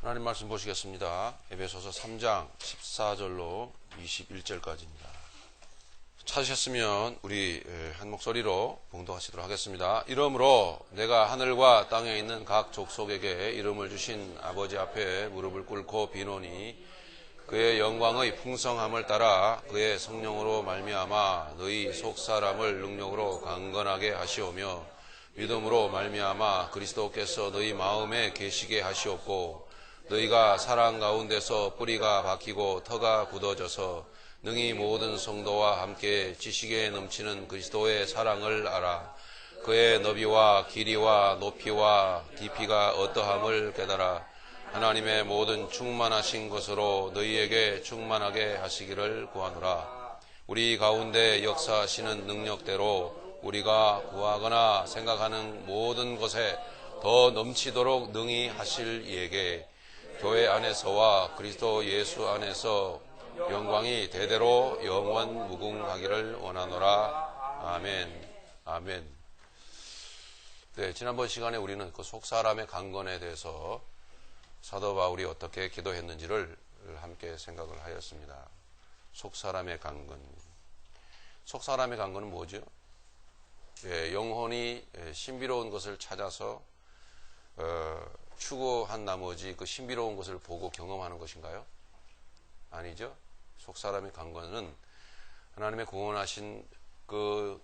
하나님 말씀 보시겠습니다. 에베소서 3장 14절로 21절까지입니다. 찾으셨으면 우리 한 목소리로 봉독하시도록 하겠습니다. 이러므로 내가 하늘과 땅에 있는 각 족속에게 이름을 주신 아버지 앞에 무릎을 꿇고 비노니 그의 영광의 풍성함을 따라 그의 성령으로 말미암아 너희 속사람을 능력으로 강건하게 하시오며 믿음으로 말미암아 그리스도께서 너희 마음에 계시게 하시옵고 너희가 사랑 가운데서 뿌리가 박히고 터가 굳어져서 능히 모든 성도와 함께 지식에 넘치는 그리스도의 사랑을 알아 그의 너비와 길이와 높이와 깊이가 어떠함을 깨달아 하나님의 모든 충만하신 것으로 너희에게 충만하게 하시기를 구하노라. 우리 가운데 역사하시는 능력대로 우리가 구하거나 생각하는 모든 것에 더 넘치도록 능히 하실 이에게 교회 안에서와 그리스도 예수 안에서 영광이 대대로 영원 무궁하기를 원하노라. 아멘. 아멘. 네, 지난번 시간에 우리는 그 속사람의 강건에 대해서 사도 바울이 어떻게 기도했는지를 함께 생각을 하였습니다. 속사람의 강건. 속사람의 강건은 뭐죠? 영혼이 신비로운 것을 찾아서 추구한 나머지 그 신비로운 것을 보고 경험하는 것인가요? 아니죠. 속사람의 강건은 하나님의 구원하신 그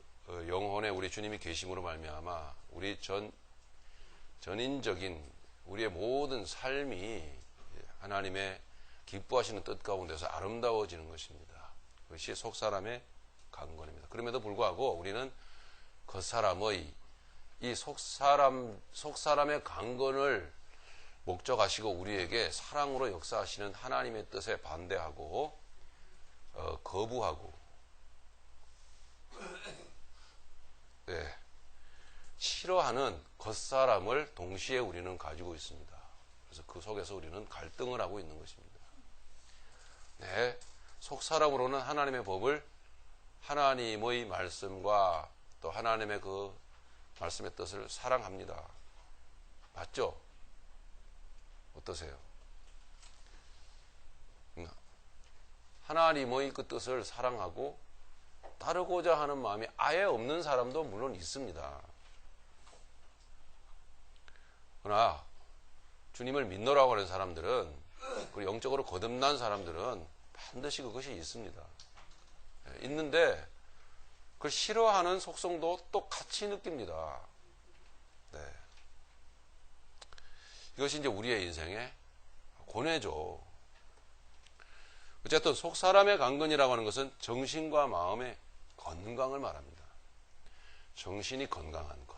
영혼에 우리 주님이 계심으로 말미암아 우리 전인적인 우리의 모든 삶이 하나님의 기뻐하시는 뜻 가운데서 아름다워지는 것입니다. 그것이 속사람의 강건입니다. 그럼에도 불구하고 우리는 겉사람의 이 속사람의 강건을 목적하시고 우리에게 사랑으로 역사하시는 하나님의 뜻에 반대하고 거부하고 싫어하는 겉사람을 동시에 우리는 가지고 있습니다. 그래서 그 속에서 우리는 갈등을 하고 있는 것입니다. 속사람으로는 하나님의 법을 하나님의 말씀과 또 하나님의 그 말씀의 뜻을 사랑합니다. 맞죠? 어떠세요? 하나님의 그 뜻을 사랑하고 따르고자 하는 마음이 아예 없는 사람도 물론 있습니다. 그러나 주님을 믿노라고 하는 사람들은, 그리고 영적으로 거듭난 사람들은 반드시 그것이 있습니다. 있는데 그걸 싫어하는 속성도 또 같이 느낍니다. 이것이 이제 우리의 인생의 고뇌죠. 어쨌든 속사람의 강건이라고 하는 것은 정신과 마음의 건강을 말합니다. 정신이 건강한 것,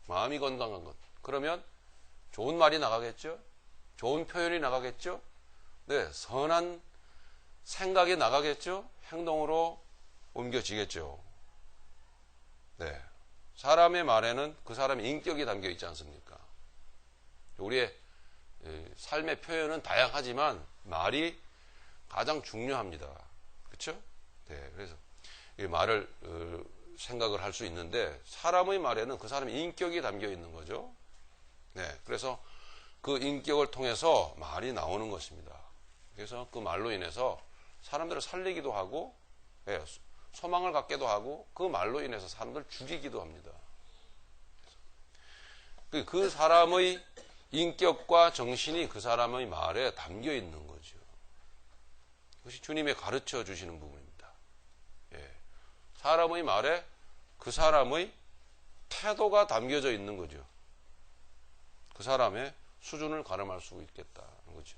마음이 건강한 것. 그러면 좋은 말이 나가겠죠? 좋은 표현이 나가겠죠? 선한 생각이 나가겠죠? 행동으로 옮겨지겠죠. 사람의 말에는 그 사람의 인격이 담겨 있지 않습니까? 우리의 삶의 표현은 다양하지만 말이 가장 중요합니다. 그렇죠? 그래서 이 말을 생각을 할 수 있는데 사람의 말에는 그 사람의 인격이 담겨 있는 거죠. 그래서 그 인격을 통해서 말이 나오는 것입니다. 그래서 그 말로 인해서 사람들을 살리기도 하고 소망을 갖게도 하고 그 말로 인해서 사람들을 죽이기도 합니다. 그 사람의 인격과 정신이 그 사람의 말에 담겨 있는 거죠. 그것이 주님의 가르쳐 주시는 부분입니다. 사람의 말에 그 사람의 태도가 담겨져 있는 거죠. 그 사람의 수준을 가늠할 수 있겠다는 거죠.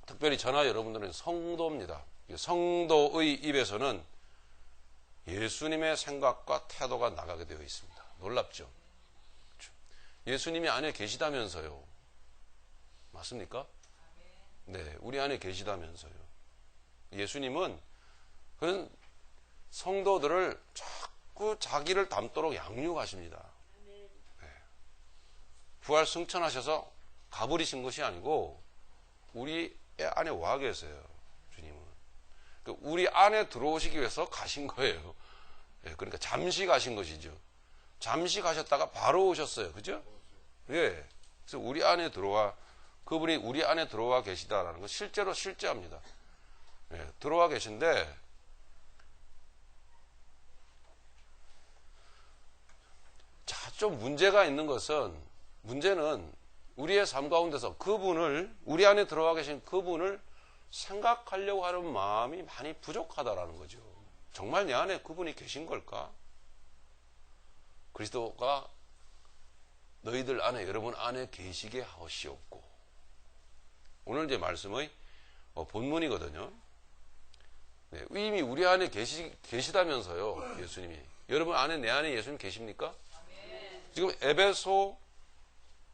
특별히 저나 여러분들은 성도입니다. 성도의 입에서는 예수님의 생각과 태도가 나가게 되어 있습니다. 놀랍죠? 예수님이 안에 계시다면서요. 맞습니까? 우리 안에 계시다면서요. 예수님은 그런 성도들을 자꾸 자기를 닮도록 양육하십니다. 부활 승천하셔서 가버리신 것이 아니고 우리 안에 와 계세요. 주님은. 우리 안에 들어오시기 위해서 가신 거예요. 그러니까 잠시 가신 것이죠. 잠시 가셨다가 바로 오셨어요. 그죠? 예. 그래서 그분이 우리 안에 들어와 계시다라는 건 실제로 실제합니다. 예, 들어와 계신데, 자, 좀 문제가 있는 것은, 문제는 우리의 삶 가운데서 우리 안에 들어와 계신 그분을 생각하려고 하는 마음이 많이 부족하다라는 거죠. 정말 내 안에 그분이 계신 걸까? 그리스도가 너희들 안에, 여러분 안에 계시게 하시옵고. 오늘 이제 말씀의 본문이거든요. 네, 이미 우리 안에 계시다면서요, 예수님이. 여러분 안에, 내 안에 예수님 계십니까? 지금 에베소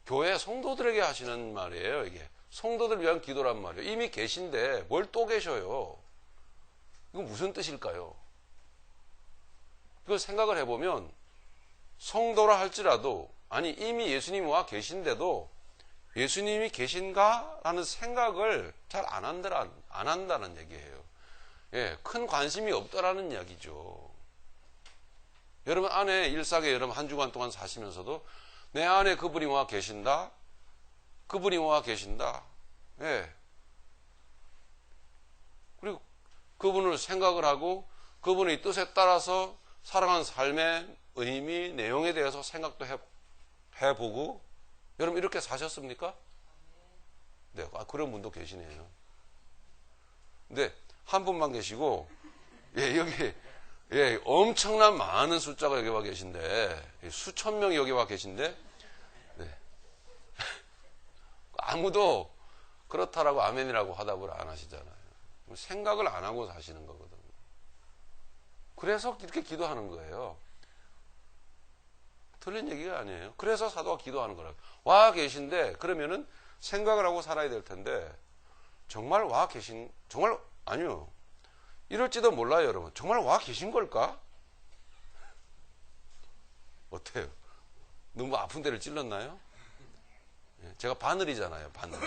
교회 성도들에게 하시는 말이에요, 이게. 성도들 위한 기도란 말이에요. 이미 계신데 뭘 또 계셔요? 이건 무슨 뜻일까요? 그걸 생각을 해보면 성도라 할지라도, 아니 이미 예수님이 와 계신데도 예수님이 계신가? 라는 생각을 잘 안 한다는 얘기예요. 예, 큰 관심이 없다라는 이야기죠. 여러분 안에 일상에 여러분 한 주간 동안 사시면서도 내 안에 그분이 와 계신다? 그분이 와 계신다? 예. 그리고 그분을 생각을 하고 그분의 뜻에 따라서 살아가는 삶의 의미, 내용에 대해서 생각도 해보고, 여러분 이렇게 사셨습니까? 네, 그런 분도 계시네요. 근데 한 분만 계시고, 예, 여기, 예, 엄청난 많은 숫자가 여기 와 계신데, 수천 명이 여기 와 계신데, 네. 아무도 그렇다라고 아멘이라고 화답을 안 하시잖아요. 생각을 안 하고 사시는 거거든요. 그래서 이렇게 기도하는 거예요. 틀린 얘기가 아니에요. 그래서 사도가 기도하는 거라고. 와 계신데, 그러면은 생각을 하고 살아야 될 텐데, 정말 정말, 아니요. 이럴지도 몰라요, 여러분. 정말 와 계신 걸까? 어때요? 너무 아픈 데를 찔렀나요? 제가 바늘이잖아요, 바늘.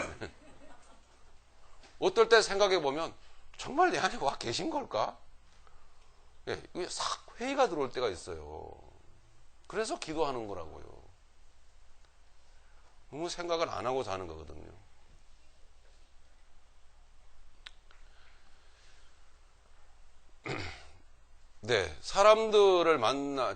어떨 때 생각해 보면, 정말 내 안에 와 계신 걸까? 예, 이게 싹 회의가 들어올 때가 있어요. 그래서 기도하는 거라고요. 너무 생각을 안 하고 사는 거거든요. 네, 사람들을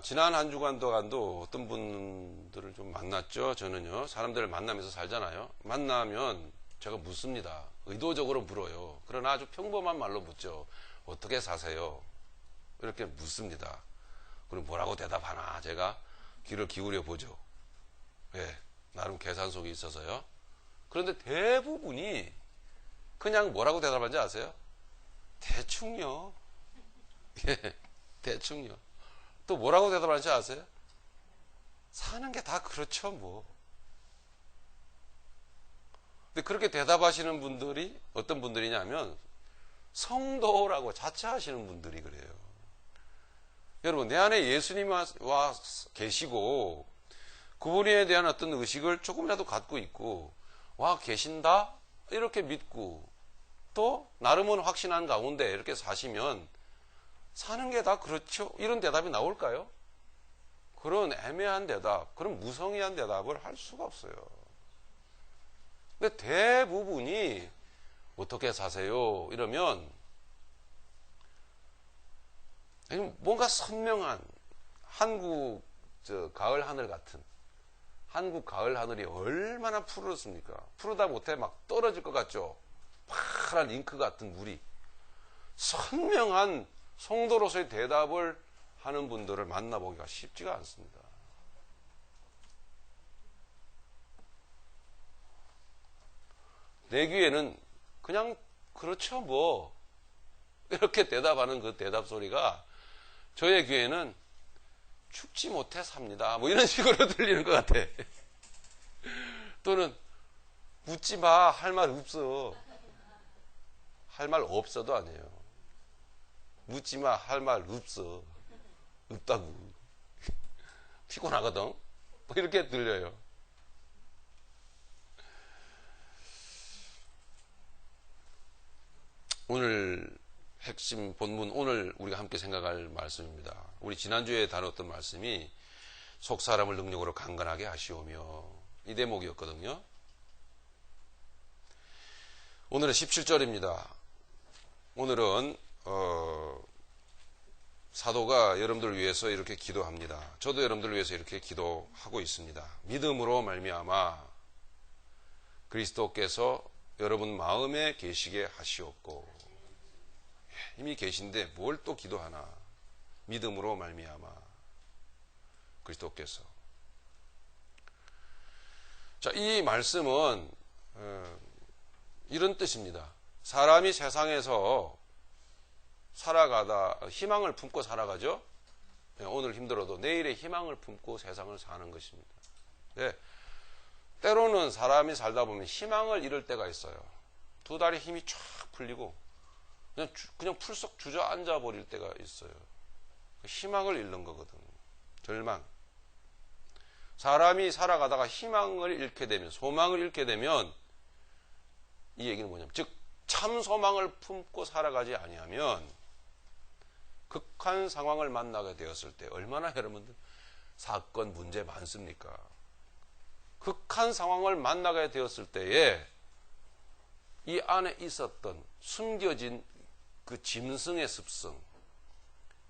지난 한 주간 동안도 어떤 분들을 좀 만났죠. 저는요, 사람들을 만나면서 살잖아요. 만나면 제가 묻습니다. 의도적으로 물어요. 그러나 아주 평범한 말로 묻죠. 어떻게 사세요? 이렇게 묻습니다. 그럼 뭐라고 대답하나 제가 귀를 기울여 보죠. 예, 나름 계산 속에 있어서요. 그런데 대부분이 그냥 뭐라고 대답하는지 아세요? 대충요. 예, 대충요. 또 뭐라고 대답하는지 아세요? 사는 게 다 그렇죠, 뭐. 근데 그렇게 대답하시는 분들이 어떤 분들이냐면 성도라고 자처하시는 분들이 그래요. 여러분, 내 안에 예수님이 와 계시고 그분에 대한 어떤 의식을 조금이라도 갖고 있고 와 계신다? 이렇게 믿고 또 나름은 확신한 가운데 이렇게 사시면 사는 게 다 그렇죠? 이런 대답이 나올까요? 그런 애매한 대답, 그런 무성의한 대답을 할 수가 없어요. 근데 대부분이 어떻게 사세요? 이러면 뭔가 선명한 한국 가을 하늘 같은, 한국 가을 하늘이 얼마나 푸르습니까? 푸르다 못해 막 떨어질 것 같죠? 파란 잉크 같은 물이. 선명한 성도로서의 대답을 하는 분들을 만나보기가 쉽지가 않습니다. 내 귀에는 그냥 그렇죠 뭐 이렇게 대답하는 그 대답 소리가 저의 귀에는 죽지 못해 삽니다 뭐 이런 식으로 들리는 것 같아. 또는 묻지 마, 할 말 없어. 할 말 없어도 아니에요. 묻지 마, 할 말 없어. 없다고. 피곤하거든. 뭐 이렇게 들려요. 오늘 핵심 본문, 오늘 우리가 함께 생각할 말씀입니다. 우리 지난주에 다뤘던 말씀이 속 사람을 능력으로 강건하게 하시오며, 이 대목이었거든요. 오늘은 17절입니다. 오늘은 사도가 여러분들을 위해서 이렇게 기도합니다. 저도 여러분들을 위해서 이렇게 기도하고 있습니다. 믿음으로 말미암아 그리스도께서 여러분 마음에 계시게 하시옵고. 이미 계신데 뭘 또 기도하나. 믿음으로 말미암아 그리스도께서. 자, 이 말씀은 이런 뜻입니다. 사람이 세상에서 살아가다 희망을 품고 살아가죠. 오늘 힘들어도 내일의 희망을 품고 세상을 사는 것입니다. 네. 때로는 사람이 살다 보면 희망을 잃을 때가 있어요. 두 다리 힘이 쫙 풀리고 그냥 풀썩 주저앉아 버릴 때가 있어요. 희망을 잃는 거거든. 절망. 사람이 살아가다가 희망을 잃게 되면, 소망을 잃게 되면 이 얘기는 뭐냐면, 즉 참 소망을 품고 살아가지 아니하면 극한 상황을 만나게 되었을 때 얼마나 여러분들 사건 문제 많습니까? 극한 상황을 만나게 되었을 때에 이 안에 있었던 숨겨진 그 짐승의 습성,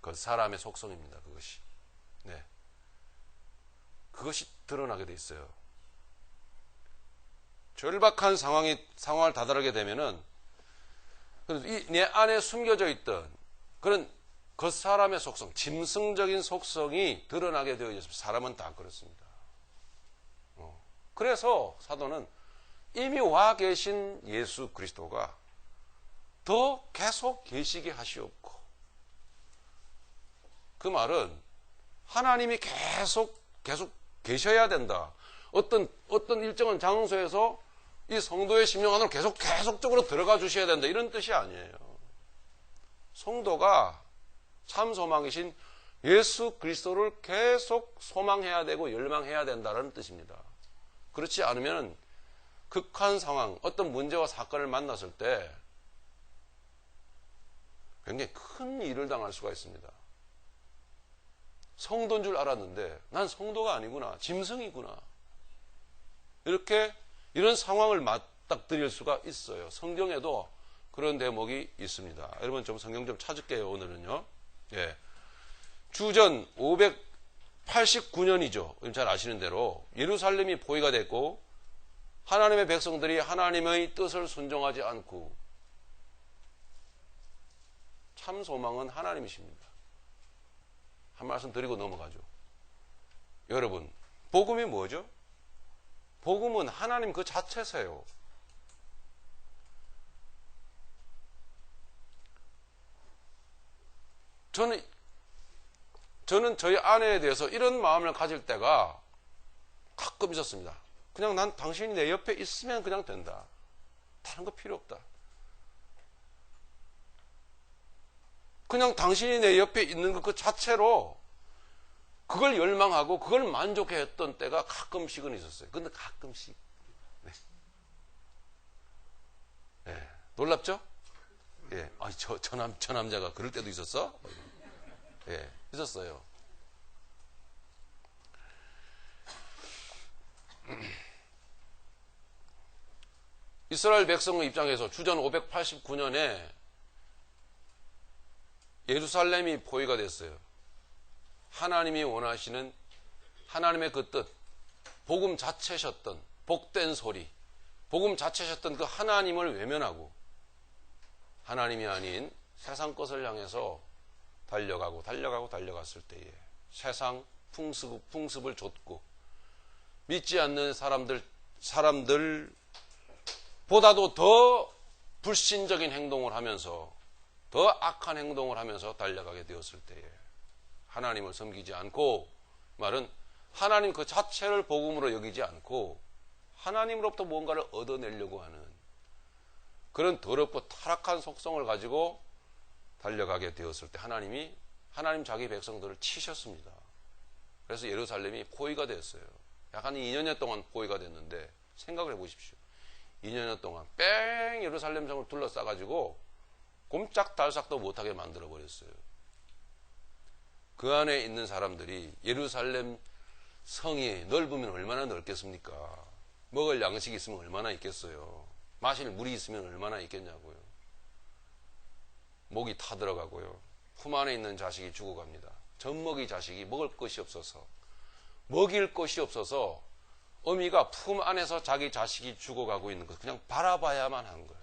그 사람의 속성입니다. 그것이. 네. 그것이 드러나게 돼 있어요. 절박한 상황을 다다르게 되면은 내 안에 숨겨져 있던 그런 그 사람의 속성, 짐승적인 속성이 드러나게 되어 있습니다. 사람은 다 그렇습니다. 그래서 사도는 이미 와 계신 예수 그리스도가 더 계속 계시게 하시옵고, 그 말은 하나님이 계속 계셔야 된다. 어떤 일정한 장소에서 이 성도의 심령 안으로 계속적으로 들어가 주셔야 된다. 이런 뜻이 아니에요. 성도가 참 소망이신 예수 그리스도를 계속 소망해야 되고 열망해야 된다는 뜻입니다. 그렇지 않으면 극한 상황, 어떤 문제와 사건을 만났을 때 굉장히 큰 일을 당할 수가 있습니다. 성도인 줄 알았는데 난 성도가 아니구나, 짐승이구나, 이런 상황을 맞닥뜨릴 수가 있어요. 성경에도 그런 대목이 있습니다. 여러분 좀 성경 좀 찾을게요. 오늘은요. 예. 주전 589년이죠. 잘 아시는 대로 예루살렘이 포위가 됐고 하나님의 백성들이 하나님의 뜻을 순종하지 않고, 참 소망은 하나님이십니다. 한 말씀 드리고 넘어가죠. 여러분, 복음이 뭐죠? 복음은 하나님 그 자체세요. 저는 저희 아내에 대해서 이런 마음을 가질 때가 가끔 있었습니다. 그냥 난 당신이 내 옆에 있으면 그냥 된다. 다른 거 필요 없다. 그냥 당신이 내 옆에 있는 것 그 자체로 그걸 열망하고 그걸 만족해 했던 때가 가끔씩은 있었어요. 근데 가끔씩. 네. 네. 놀랍죠? 예. 아, 저 남자가 그럴 때도 있었어? 예. 있었어요. 이스라엘 백성의 입장에서 주전 589년에 예루살렘이 포위가 됐어요. 하나님이 원하시는 하나님의 그 뜻, 복음 자체셨던 복된 소리, 복음 자체셨던 그 하나님을 외면하고 하나님이 아닌 세상 것을 향해서 달려갔을 때에 세상 풍습을 좇고 믿지 않는 사람들보다도 더 불신적인 행동을 하면서, 더 악한 행동을 하면서 달려가게 되었을 때에 하나님을 섬기지 않고, 말은 하나님 그 자체를 복음으로 여기지 않고 하나님으로부터 뭔가를 얻어내려고 하는 그런 더럽고 타락한 속성을 가지고 달려가게 되었을 때 하나님 자기 백성들을 치셨습니다. 그래서 예루살렘이 포위가 됐어요. 약 한 2년여 동안 포위가 됐는데 생각을 해보십시오. 2년여 동안 뺑 예루살렘 성을 둘러싸가지고 꼼짝달싹도 못하게 만들어버렸어요. 그 안에 있는 사람들이, 예루살렘 성이 넓으면 얼마나 넓겠습니까? 먹을 양식이 있으면 얼마나 있겠어요. 마실 물이 있으면 얼마나 있겠냐고요. 목이 타들어가고요. 품 안에 있는 자식이 죽어갑니다. 젖먹이 자식이 먹을 것이 없어서, 먹일 것이 없어서 어미가 품 안에서 자기 자식이 죽어가고 있는 것 그냥 바라봐야만 한 거예요.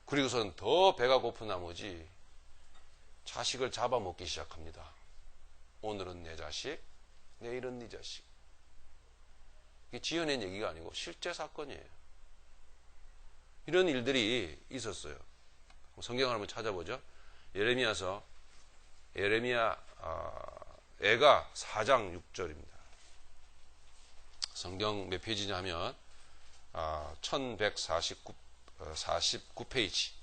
그리고선 더 배가 고픈 나머지 자식을 잡아먹기 시작합니다. 오늘은 내 자식, 내일은 네 자식. 이게 지어낸 얘기가 아니고 실제 사건이에요. 이런 일들이 있었어요. 성경을 한번 찾아보죠. 예레미야 애가 4장 6절입니다. 성경 몇 페이지냐 하면 1149페이지.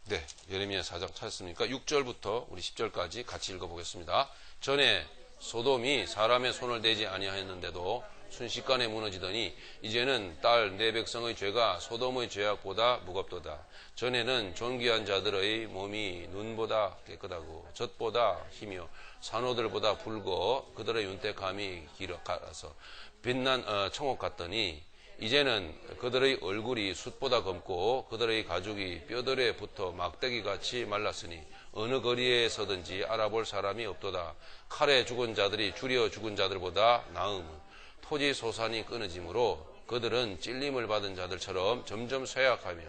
네, 예레미야 4장 찾았습니까? 6절부터 우리 10절까지 같이 읽어보겠습니다. 전에 소돔이 사람의 손을 대지 아니하였는데도 순식간에 무너지더니 이제는 딸 내 백성의 죄가 소돔의 죄악보다 무겁도다. 전에는 존귀한 자들의 몸이 눈보다 깨끗하고 젖보다 희며 산호들보다 붉어 그들의 윤택함이 길어서 빛난 청옥 같더니 이제는 그들의 얼굴이 숯보다 검고 그들의 가죽이 뼈들에 붙어 막대기같이 말랐으니 어느 거리에 서든지 알아볼 사람이 없도다. 칼에 죽은 자들이 줄여 죽은 자들보다 나음은 토지 소산이 끊어지므로 그들은 찔림을 받은 자들처럼 점점 쇠약하며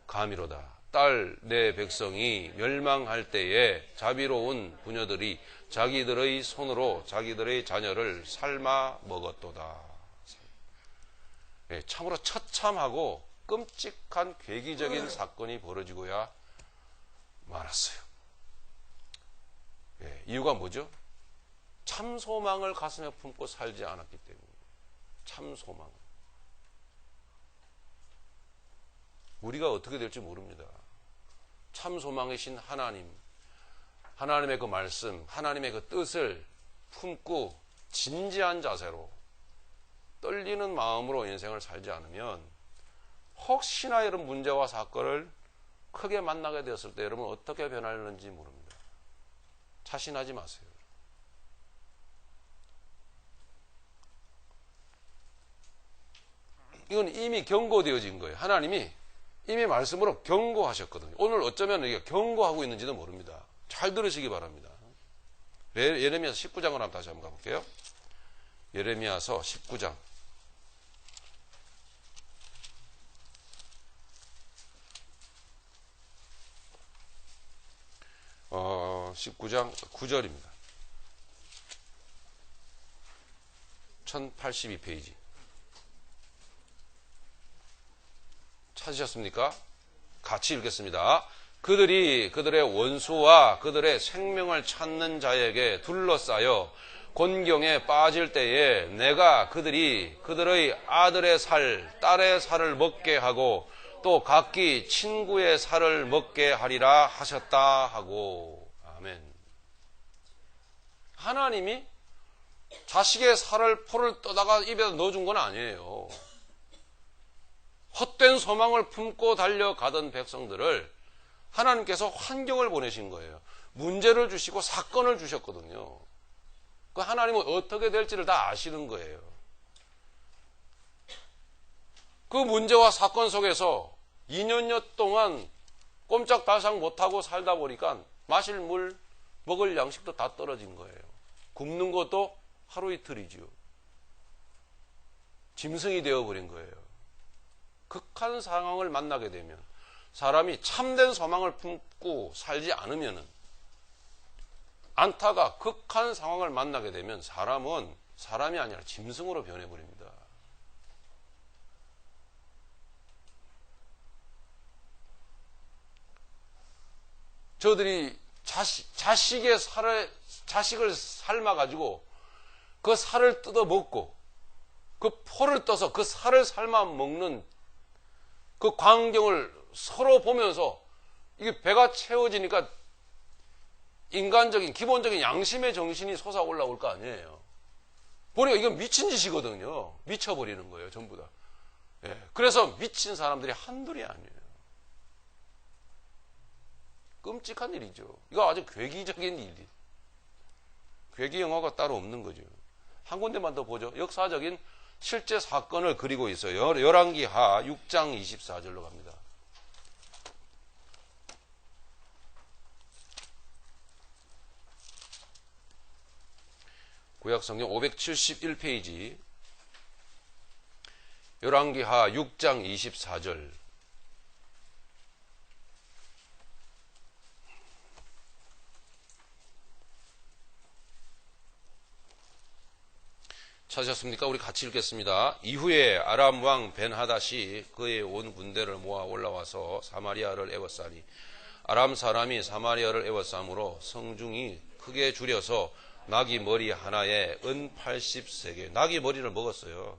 감이로다. 딸 내 백성이 멸망할 때에 자비로운 부녀들이 자기들의 손으로 자기들의 자녀를 삶아 먹었도다. 참으로 처참하고 끔찍한 괴기적인 사건이 벌어지고야 말았어요. 이유가 뭐죠? 참 소망을 가슴에 품고 살지 않았기 때문에. 참 소망. 우리가 어떻게 될지 모릅니다. 참 소망이신 하나님, 하나님의 그 말씀, 하나님의 그 뜻을 품고 진지한 자세로 떨리는 마음으로 인생을 살지 않으면 혹시나 이런 문제와 사건을 크게 만나게 되었을 때 여러분 어떻게 변하는지 모릅니다. 자신하지 마세요. 이건 이미 경고되어진 거예요. 하나님이 이미 말씀으로 경고하셨거든요. 오늘 어쩌면 이게 경고하고 있는지도 모릅니다. 잘 들으시기 바랍니다. 예레미야서 19장을 한번 다시 한번 가볼게요. 예레미야서 19장. 19장 9절입니다. 1082페이지. 찾으셨습니까? 같이 읽겠습니다. 그들이 그들의 원수와 그들의 생명을 찾는 자에게 둘러싸여 곤경에 빠질 때에 내가 그들의 아들의 살, 딸의 살을 먹게 하고 또 각기 친구의 살을 먹게 하리라 하셨다 하고. 아멘. 하나님이 자식의 살을 포를 떠다가 입에 넣어준 건 아니에요. 헛된 소망을 품고 달려가던 백성들을 하나님께서 환경을 보내신 거예요. 문제를 주시고 사건을 주셨거든요. 그 하나님은 어떻게 될지를 다 아시는 거예요. 그 문제와 사건 속에서 2년여 동안 꼼짝달싹 못하고 살다 보니까 마실 물, 먹을 양식도 다 떨어진 거예요. 굶는 것도 하루 이틀이죠. 짐승이 되어버린 거예요. 극한 상황을 만나게 되면 사람이 참된 소망을 품고 살지 않으면 안타가 극한 상황을 만나게 되면 사람은 사람이 아니라 짐승으로 변해버립니다. 저들이 자식을 삶아가지고 그 살을 뜯어 먹고 그 포를 떠서 그 살을 삶아 먹는 그 광경을 서로 보면서 이게 배가 채워지니까 인간적인 기본적인 양심의 정신이 솟아 올라올 거 아니에요. 보니까 이건 미친 짓이거든요. 미쳐버리는 거예요, 전부 다. 예, 그래서 미친 사람들이 한둘이 아니에요. 끔찍한 일이죠. 이거 아주 괴기적인 일이. 괴기 영화가 따로 없는 거죠. 한 군데만 더 보죠. 역사적인 실제 사건을 그리고 있어요. 열왕기하 6장 24절로 갑니다. 구약성경 571페이지 열왕기하 6장 24절. 찾으셨습니까? 우리 같이 읽겠습니다. 이후에 아람 왕 벤하닷이 그의 온 군대를 모아 올라와서 사마리아를 에워싸니 아람 사람이 사마리아를 에워싸므로 성중이 크게 줄여서 나귀 머리 하나에 은 80세겔, 나귀 머리를 먹었어요.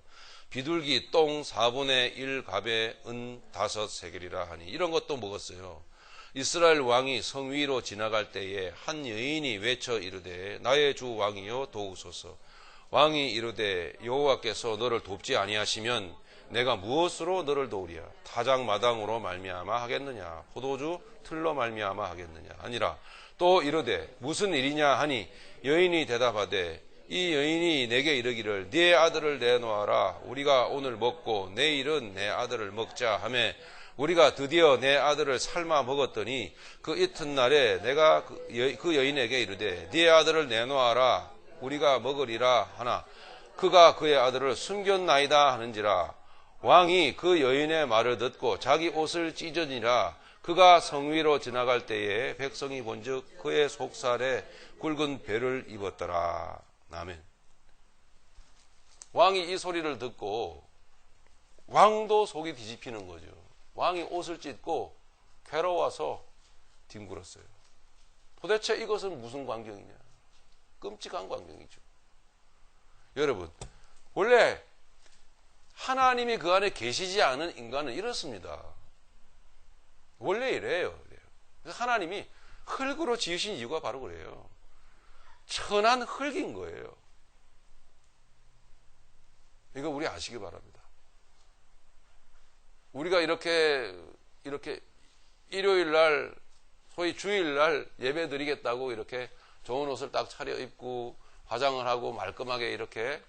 비둘기 똥 4분의 1 갑에 은 5세겔이라 하니 이런 것도 먹었어요. 이스라엘 왕이 성 위로 지나갈 때에 한 여인이 외쳐 이르되 나의 주 왕이여 도우소서. 왕이 이르되 여호와께서 너를 돕지 아니하시면 내가 무엇으로 너를 도우리야? 타작마당으로 말미암아 하겠느냐? 포도주 틀로 말미암아 하겠느냐? 아니라 또 이르되 무슨 일이냐 하니 여인이 대답하되 이 여인이 내게 이르기를 네 아들을 내놓아라. 우리가 오늘 먹고 내일은 내 아들을 먹자 하매 우리가 드디어 내 아들을 삶아 먹었더니 그 이튿날에 내가 그 여인에게 이르되 네 아들을 내놓아라. 우리가 먹으리라 하나 그가 그의 아들을 숨겼나이다 하는지라. 왕이 그 여인의 말을 듣고 자기 옷을 찢으니라. 그가 성 위로 지나갈 때에 백성이 본즉 그의 속살에 굵은 배를 입었더라. 아멘. 왕이 이 소리를 듣고 왕도 속이 뒤집히는 거죠. 왕이 옷을 찢고 괴로워서 뒹굴었어요. 도대체 이것은 무슨 광경이냐? 끔찍한 광경이죠. 여러분, 원래 하나님이 그 안에 계시지 않은 인간은 이렇습니다. 원래 이래요. 그래서 하나님이 흙으로 지으신 이유가 바로 그래요. 천한 흙인 거예요. 이거 우리 아시기 바랍니다. 우리가 이렇게 일요일 날, 소위 주일 날 예배 드리겠다고 이렇게 좋은 옷을 딱 차려입고 화장을 하고 말끔하게 이렇게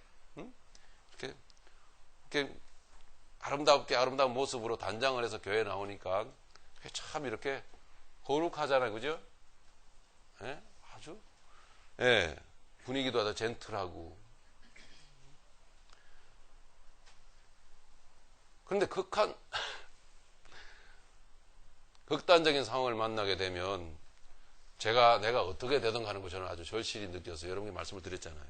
아름다운 모습으로 단장을 해서 교회에 나오니까 참 이렇게 거룩하잖아요. 그죠? 예? 아주 예, 분위기도 아주 젠틀하고. 그런데 극단적인 상황을 만나게 되면 내가 어떻게 되든 하는 거 저는 아주 절실히 느껴서 여러분께 말씀을 드렸잖아요.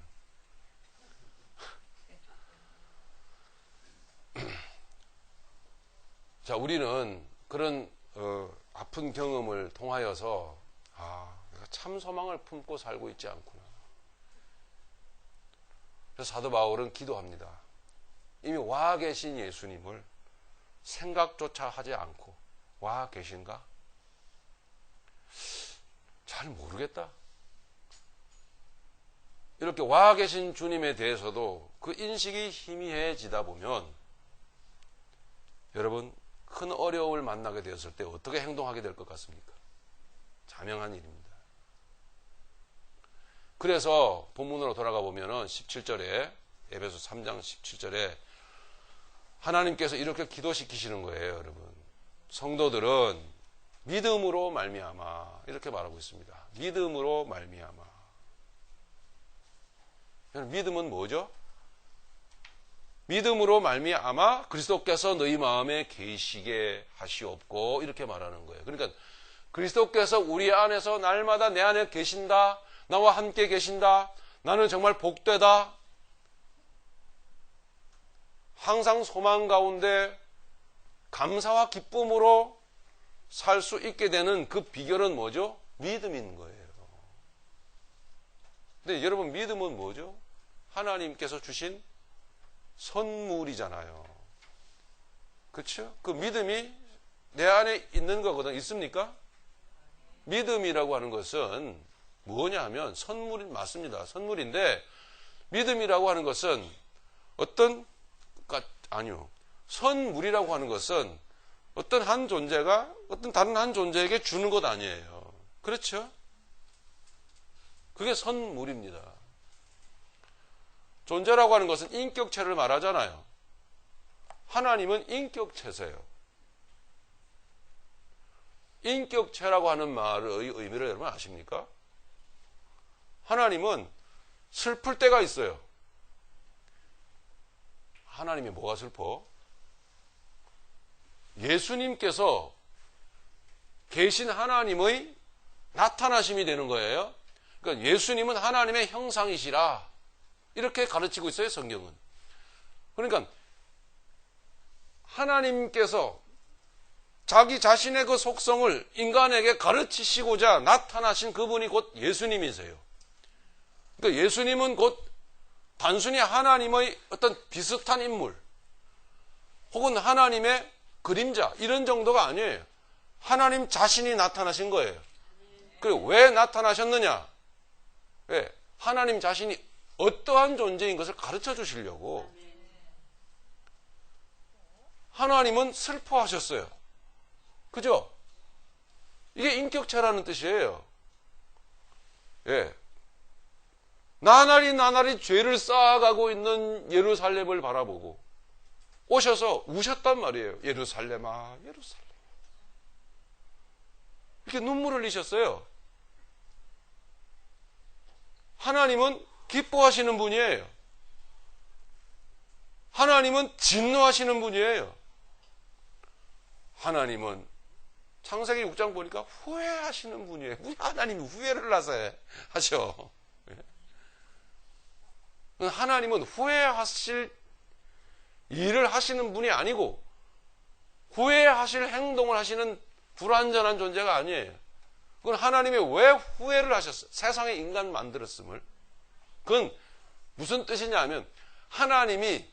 자, 우리는 그런 아픈 경험을 통하여서 내가 참 소망을 품고 살고 있지 않구나. 그래서 사도 바울은 기도합니다. 이미 와 계신 예수님을 생각조차 하지 않고 와 계신가? 잘 모르겠다. 이렇게 와 계신 주님에 대해서도 그 인식이 희미해지다 보면 여러분 큰 어려움을 만나게 되었을 때 어떻게 행동하게 될 것 같습니까? 자명한 일입니다. 그래서 본문으로 돌아가 보면은 17절에 에베소 3장 17절에 하나님께서 이렇게 기도시키시는 거예요, 여러분. 성도들은 믿음으로 말미암아 이렇게 말하고 있습니다. 믿음으로 말미암아. 믿음은 뭐죠? 믿음으로 말미암아 그리스도께서 너희 마음에 계시게 하시옵고 이렇게 말하는 거예요. 그러니까 그리스도께서 우리 안에서 날마다 내 안에 계신다. 나와 함께 계신다. 나는 정말 복되다. 항상 소망 가운데 감사와 기쁨으로 살 수 있게 되는 그 비결은 뭐죠? 믿음인 거예요. 근데 여러분 믿음은 뭐죠? 하나님께서 주신 선물이잖아요. 그렇죠? 그 믿음이 내 안에 있는 거거든. 있습니까? 믿음이라고 하는 것은 뭐냐 하면 선물이 맞습니다. 선물인데 믿음이라고 하는 것은 아니요. 선물이라고 하는 것은 어떤 한 존재가 어떤 다른 한 존재에게 주는 것 아니에요. 그렇죠? 그게 선물입니다. 존재라고 하는 것은 인격체를 말하잖아요. 하나님은 인격체세요. 인격체라고 하는 말의 의미를 여러분 아십니까? 하나님은 슬플 때가 있어요. 하나님이 뭐가 슬퍼? 예수님께서 계신 하나님의 나타나심이 되는 거예요. 그러니까 예수님은 하나님의 형상이시라 이렇게 가르치고 있어요, 성경은. 그러니까 하나님께서 자기 자신의 그 속성을 인간에게 가르치시고자 나타나신 그분이 곧 예수님이세요. 그러니까 예수님은 곧 단순히 하나님의 어떤 비슷한 인물 혹은 하나님의 그림자 이런 정도가 아니에요. 하나님 자신이 나타나신 거예요. 그리고 왜 나타나셨느냐? 왜? 하나님 자신이 어떠한 존재인 것을 가르쳐 주시려고. 하나님은 슬퍼하셨어요. 그죠? 이게 인격체라는 뜻이에요. 예. 나날이 죄를 쌓아가고 있는 예루살렘을 바라보고 오셔서 우셨단 말이에요. 예루살렘아, 예루살렘. 이렇게 눈물을 흘리셨어요. 하나님은 기뻐하시는 분이에요. 하나님은 진노하시는 분이에요. 하나님은 창세기 6장 보니까 후회하시는 분이에요. 하나님이 후회를 하셔. 하나님은 후회하실 일을 하시는 분이 아니고 후회하실 행동을 하시는 불완전한 존재가 아니에요. 그건 하나님이 왜 후회를 하셨어요? 세상에 인간 만들었음을. 그건 무슨 뜻이냐 하면 하나님이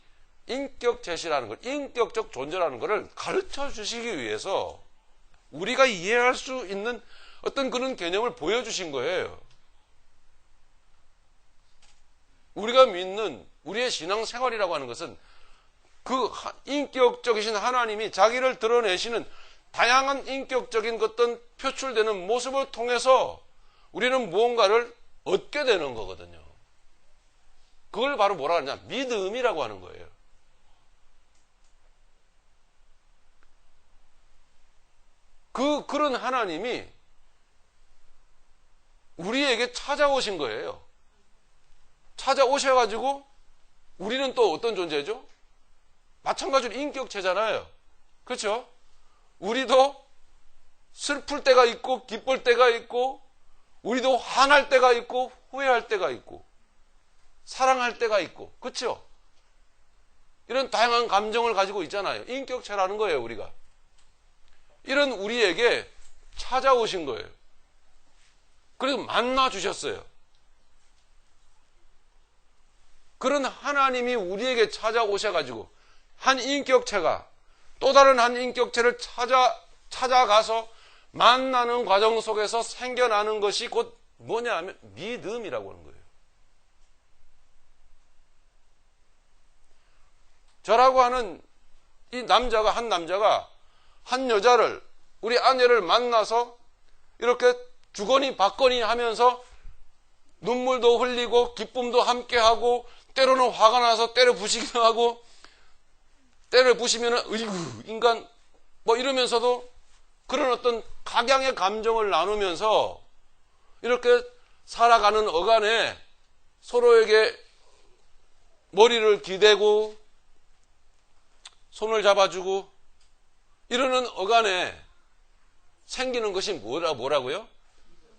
인격 제시라는 걸, 인격적 존재라는 것을 가르쳐 주시기 위해서 우리가 이해할 수 있는 어떤 그런 개념을 보여주신 거예요. 우리가 믿는 우리의 신앙 생활이라고 하는 것은 그 인격적이신 하나님이 자기를 드러내시는 다양한 인격적인 어떤 표출되는 모습을 통해서 우리는 무언가를 얻게 되는 거거든요. 그걸 바로 뭐라 하느냐? 믿음이라고 하는 거예요. 그런 하나님이 우리에게 찾아오신 거예요. 찾아오셔가지고 우리는 또 어떤 존재죠? 마찬가지로 인격체잖아요. 그렇죠? 우리도 슬플 때가 있고 기쁠 때가 있고 우리도 화날 때가 있고 후회할 때가 있고 사랑할 때가 있고 그렇죠? 이런 다양한 감정을 가지고 있잖아요. 인격체라는 거예요. 우리가. 이런 우리에게 찾아오신 거예요. 그래서 만나 주셨어요. 그런 하나님이 우리에게 찾아오셔가지고 한 인격체가 또 다른 한 인격체를 찾아가서 만나는 과정 속에서 생겨나는 것이 곧 뭐냐 하면 믿음이라고 하는 거예요. 저라고 하는 이 남자가 한 여자를 우리 아내를 만나서 이렇게 주거니 받거니 하면서 눈물도 흘리고 기쁨도 함께하고 때로는 화가 나서 때려 부시기도 하고 때려 부시면 으이구 인간 뭐 이러면서도 그런 어떤 각양의 감정을 나누면서 이렇게 살아가는 어간에 서로에게 머리를 기대고 손을 잡아주고 이러는 어간에 생기는 것이 뭐라고요?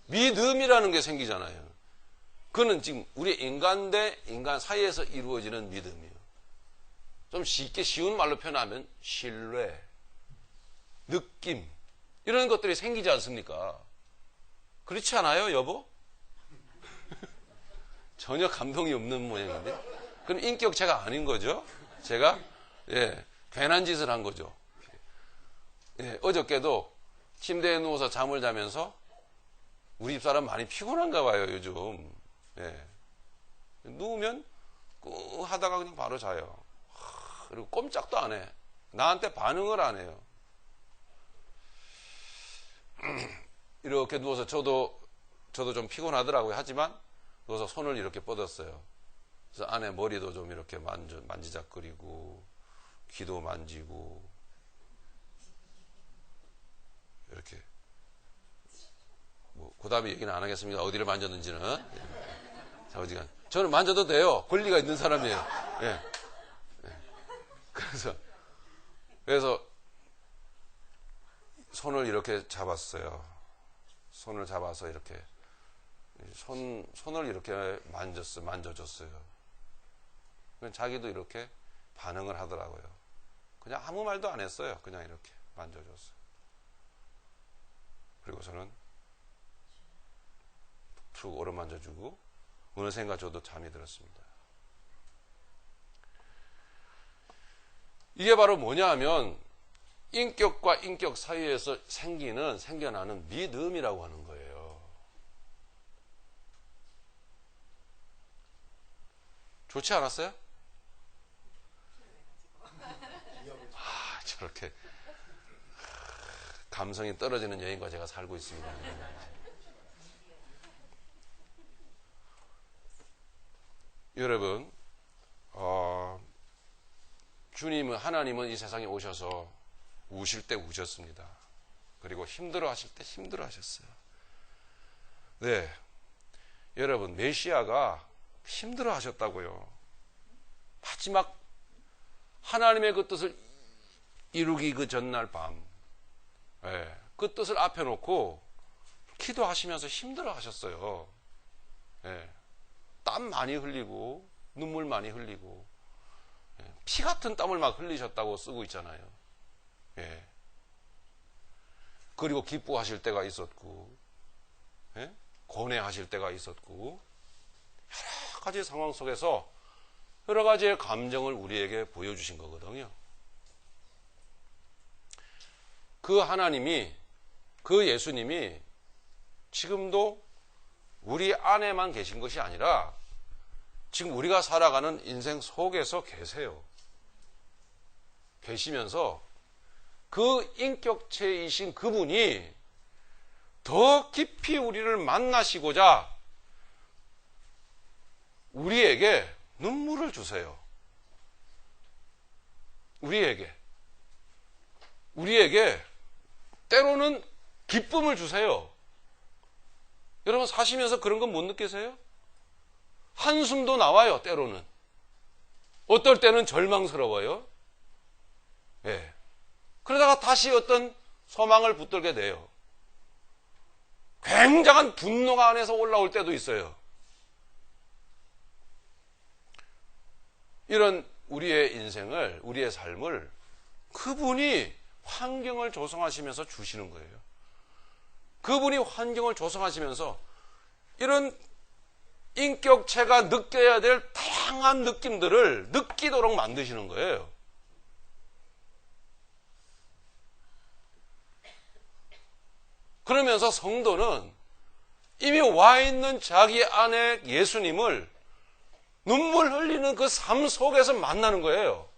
믿음이라는 게 생기잖아요. 그거는 지금 우리 인간 대 인간 사이에서 이루어지는 믿음이에요. 좀 쉬운 말로 표현하면 신뢰, 느낌 이런 것들이 생기지 않습니까? 그렇지 않아요, 여보? 전혀 감동이 없는 모양인데 그럼 인격체가 아닌 거죠? 제가 괜한 짓을 한 거죠. 어저께도 침대에 누워서 잠을 자면서 우리 집사람 많이 피곤한가 봐요, 요즘. 누우면 꾹 하다가 그냥 바로 자요. 그리고 꼼짝도 안 해. 나한테 반응을 안 해요. 이렇게 누워서 저도 좀 피곤하더라고요. 하지만 누워서 손을 이렇게 뻗었어요. 그래서 안에 머리도 좀 이렇게 만지작거리고 귀도 만지고 이렇게 뭐 그 다음에 얘기는 안 하겠습니다. 어디를 만졌는지는. 자우지간 저는 만져도 돼요. 권리가 있는 사람이에요. 예. 예. 그래서 손을 이렇게 잡았어요. 손을 잡아서 이렇게 손을 이렇게 만져줬어요. 자기도 이렇게 반응을 하더라고요. 그냥 아무 말도 안 했어요. 그냥 이렇게 만져줬어요. 그리고 저는 툭 오르만져주고 어느샌가 저도 잠이 들었습니다. 이게 바로 뭐냐 하면 인격과 인격 사이에서 생겨나는 믿음이라고 하는 거예요. 좋지 않았어요? 저렇게 감성이 떨어지는 여인과 제가 살고 있습니다. 여러분, 하나님은 이 세상에 오셔서 우실 때 우셨습니다. 그리고 힘들어 하실 때 힘들어 하셨어요. 네. 여러분, 메시아가 힘들어 하셨다고요. 마지막 하나님의 그 뜻을 이루기 그 전날 밤, 네. 그 뜻을 앞에 놓고 기도하시면서 힘들어 하셨어요. 네. 땀 많이 흘리고 눈물 많이 흘리고 피 같은 땀을 막 흘리셨다고 쓰고 있잖아요. 예. 그리고 기뻐하실 때가 있었고, 예? 고뇌하실 때가 있었고, 여러 가지 상황 속에서 여러 가지의 감정을 우리에게 보여주신 거거든요. 그 하나님이, 그 예수님이 지금도 우리 안에만 계신 것이 아니라 지금 우리가 살아가는 인생 속에서 계세요. 계시면서 그 인격체이신 그분이 더 깊이 우리를 만나시고자 우리에게 눈물을 주세요. 우리에게 때로는 기쁨을 주세요. 여러분 사시면서 그런 건 못 느끼세요? 한숨도 나와요. 때로는. 어떨 때는 절망스러워요. 예. 그러다가 다시 어떤 소망을 붙들게 돼요. 굉장한 분노가 안에서 올라올 때도 있어요. 이런 우리의 인생을, 우리의 삶을 그분이 환경을 조성하시면서 주시는 거예요. 그분이 환경을 조성하시면서 이런 인격체가 느껴야 될 다양한 느낌들을 느끼도록 만드시는 거예요. 그러면서 성도는 이미 와 있는 자기 안에 예수님을 눈물 흘리는 그 삶 속에서 만나는 거예요.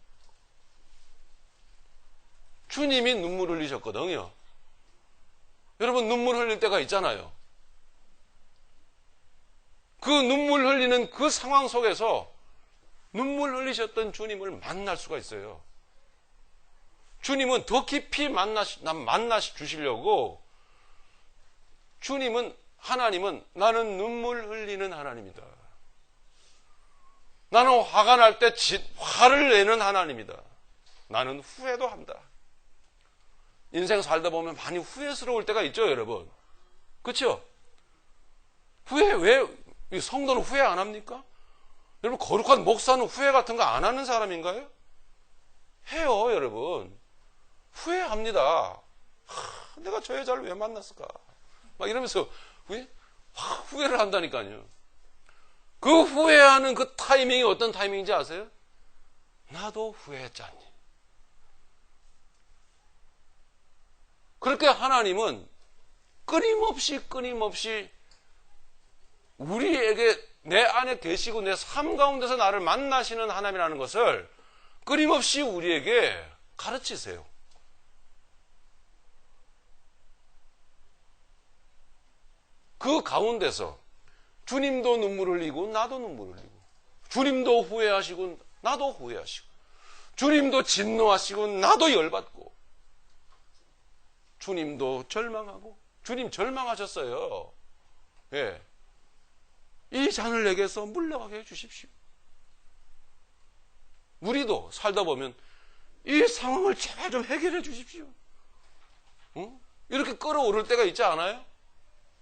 주님이 눈물 흘리셨거든요. 여러분 눈물 흘릴 때가 있잖아요. 그 눈물 흘리는 그 상황 속에서 눈물 흘리셨던 주님을 만날 수가 있어요. 주님은 더 깊이 주시려고 하나님은 나는 눈물 흘리는 하나님이다. 나는 화가 날 때 화를 내는 하나님이다. 나는 후회도 한다. 인생 살다 보면 많이 후회스러울 때가 있죠, 여러분. 그렇죠? 왜 성도는 후회 안 합니까? 여러분 거룩한 목사는 후회 같은 거 안 하는 사람인가요? 해요, 여러분. 후회합니다. 내가 저 여자를 왜 만났을까? 막 이러면서 후회를 한다니까요. 그 후회하는 그 타이밍이 어떤 타이밍인지 아세요? 나도 후회했잖니. 그렇게 하나님은 끊임없이 우리에게 내 안에 계시고 내 삶 가운데서 나를 만나시는 하나님이라는 것을 끊임없이 우리에게 가르치세요. 그 가운데서 주님도 눈물 흘리고 나도 눈물 흘리고, 주님도 후회하시고 나도 후회하시고, 주님도 진노하시고 나도 열받고, 주님도 절망하고, 주님 절망하셨어요. 예. 이 잔을 내게서 물러가게 해주십시오. 우리도 살다 보면 이 상황을 제발 좀 해결해 주십시오. 응? 이렇게 끌어오를 때가 있지 않아요?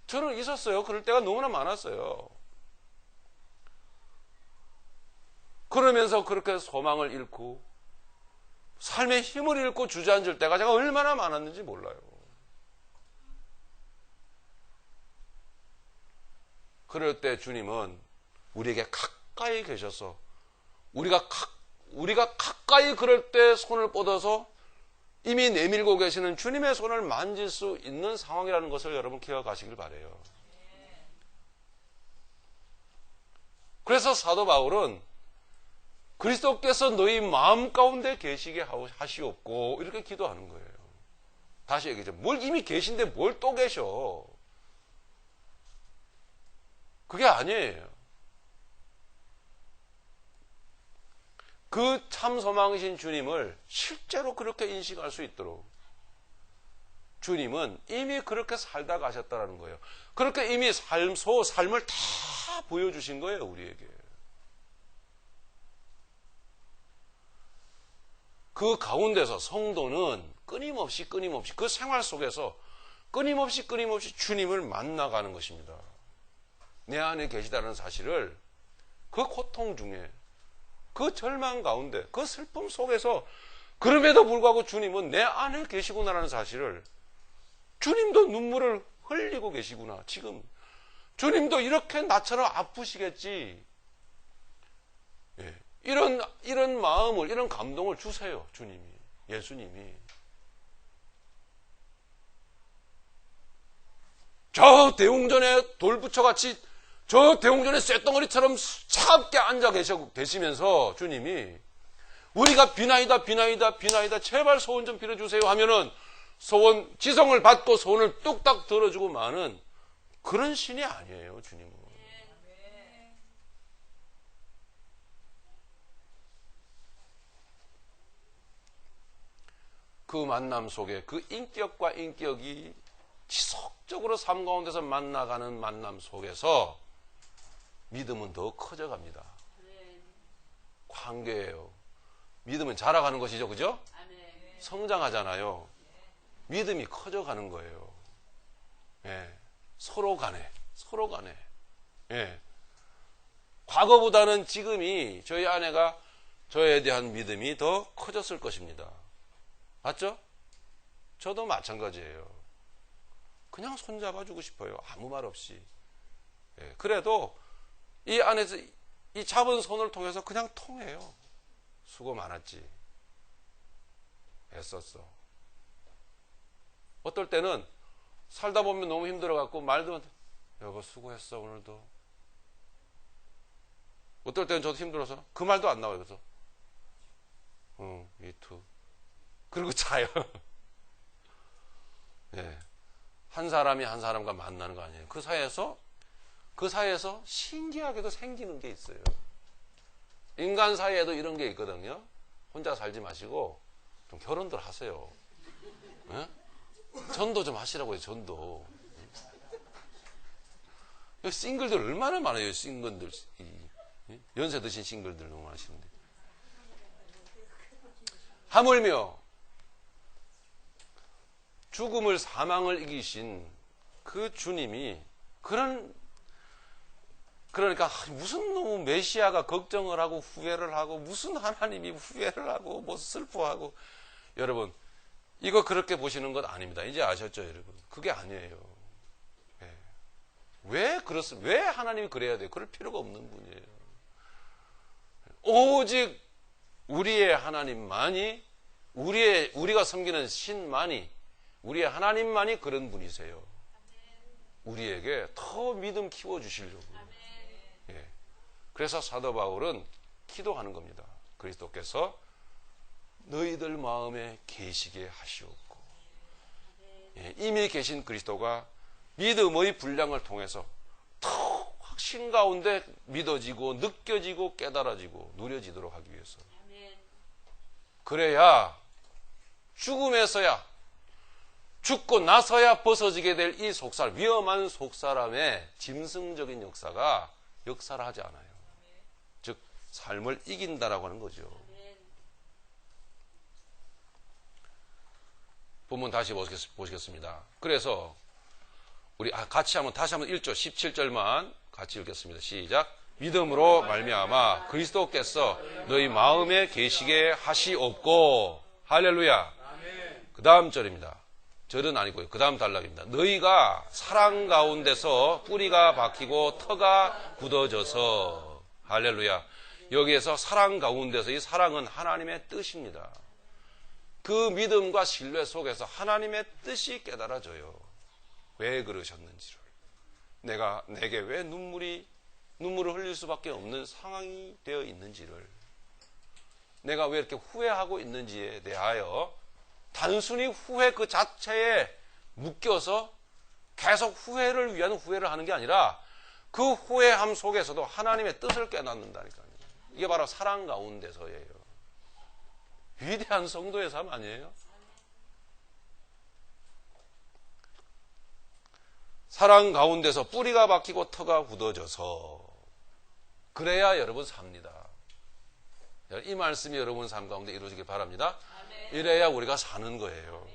저는 있었어요. 그럴 때가 너무나 많았어요. 그러면서 그렇게 소망을 잃고 삶의 힘을 잃고 주저앉을 때가 제가 얼마나 많았는지 몰라요. 그럴 때 주님은 우리에게 가까이 계셔서 우리가 가까이 그럴 때 손을 뻗어서 이미 내밀고 계시는 주님의 손을 만질 수 있는 상황이라는 것을 여러분 기억하시길 바라요. 그래서 사도 바울은 그리스도께서 너희 마음 가운데 계시게 하시옵고 이렇게 기도하는 거예요. 다시 얘기하죠. 뭘 이미 계신데 뭘 또 계셔. 그게 아니에요. 그 참 소망이신 주님을 실제로 그렇게 인식할 수 있도록 주님은 이미 그렇게 살다 가셨다는 거예요. 그렇게 이미 삶을 다 보여주신 거예요, 우리에게. 그 가운데서 성도는 끊임없이 그 생활 속에서 끊임없이 주님을 만나가는 것입니다. 내 안에 계시다는 사실을 그 고통 중에, 그 절망 가운데, 그 슬픔 속에서 그럼에도 불구하고 주님은 내 안에 계시구나라는 사실을, 주님도 눈물을 흘리고 계시구나. 지금 주님도 이렇게 나처럼 아프시겠지. 예. 이런 마음을, 이런 감동을 주세요. 주님이, 예수님이. 저 대웅전에 돌부처같이 저 대웅전에 쇳덩어리처럼 차갑게 앉아 계시면서 주님이 우리가 비나이다 제발 소원 좀 빌어주세요 하면은 소원, 지성을 받고 소원을 뚝딱 들어주고 마는 그런 신이 아니에요, 주님은. 그 만남 속에 그 인격과 인격이 지속적으로 삶 가운데서 만나가는 만남 속에서 믿음은 더 커져갑니다. 관계예요. 믿음은 자라가는 것이죠, 그죠? 성장하잖아요. 믿음이 커져가는 거예요. 예. 서로 간에. 예. 과거보다는 지금이 저희 아내가 저에 대한 믿음이 더 커졌을 것입니다. 맞죠? 저도 마찬가지예요. 그냥 손잡아주고 싶어요. 아무 말 없이. 예. 그래도 이 안에서 이 잡은 손을 통해서 그냥 통해요. 수고 많았지. 애썼어. 어떨 때는 살다 보면 너무 힘들어갖고 말도 여보 수고했어 오늘도. 어떨 때는 저도 힘들어서 그 말도 안 나와요. 그래서 me too. 그리고 자요. 예. 한 사람이 한 사람과 만나는 거 아니에요. 그 사이에서 신기하게도 생기는 게 있어요. 인간 사이에도 이런 게 있거든요. 혼자 살지 마시고 좀 결혼들 하세요. 예? 전도 좀 하시라고요. 전도. 싱글들 얼마나 많아요. 싱글들. 연세 드신 싱글들 너무 많으시는데. 하물며 죽음을, 사망을 이기신 그 주님이 그러니까 무슨 너무 메시아가 걱정을 하고 후회를 하고 무슨 하나님이 후회를 하고 뭐 슬퍼하고. 여러분 이거 그렇게 보시는 것 아닙니다. 이제 아셨죠, 여러분? 그게 아니에요. 네. 왜 하나님이 그래야 돼요? 그럴 필요가 없는 분이에요. 오직 우리의 하나님만이, 우리가 섬기는 신만이, 우리의 하나님만이 그런 분이세요. 우리에게 더 믿음 키워주시려고. 예. 그래서 사도 바울은 기도하는 겁니다. 그리스도께서 너희들 마음에 계시게 하시옵고, 이미 계신 그리스도가 믿음의 분량을 통해서 더 확신 가운데 믿어지고 느껴지고 깨달아지고 누려지도록 하기 위해서, 그래야 죽음에서야, 죽고 나서야 벗어지게 될 이 속살, 위험한 속사람의 짐승적인 역사가 역사를 하지 않아요. 즉 삶을 이긴다라고 하는 거죠. 본문 다시 보시겠습니다. 그래서 우리 같이 한번 다시 한번 1조 17절만 같이 읽겠습니다. 시작. 믿음으로 말미암아 그리스도께서 너희 마음에 계시게 하시옵고, 할렐루야. 그 다음 절입니다. 절은 아니고요. 그 다음 단락입니다. 너희가 사랑 가운데서 뿌리가 박히고 터가 굳어져서, 할렐루야. 여기에서 사랑 가운데서, 이 사랑은 하나님의 뜻입니다. 그 믿음과 신뢰 속에서 하나님의 뜻이 깨달아져요. 왜 그러셨는지를, 내게 왜 눈물을 흘릴 수밖에 없는 상황이 되어 있는지를, 내가 왜 이렇게 후회하고 있는지에 대하여 단순히 후회 그 자체에 묶여서 계속 후회를 위한 후회를 하는 게 아니라 그 후회함 속에서도 하나님의 뜻을 깨닫는다니까요. 이게 바로 사랑 가운데서예요. 위대한 성도의 삶 아니에요? 사랑 가운데서 뿌리가 박히고 터가 굳어져서, 그래야 여러분 삽니다. 이 말씀이 여러분 삶 가운데 이루어지길 바랍니다. 이래야 우리가 사는 거예요.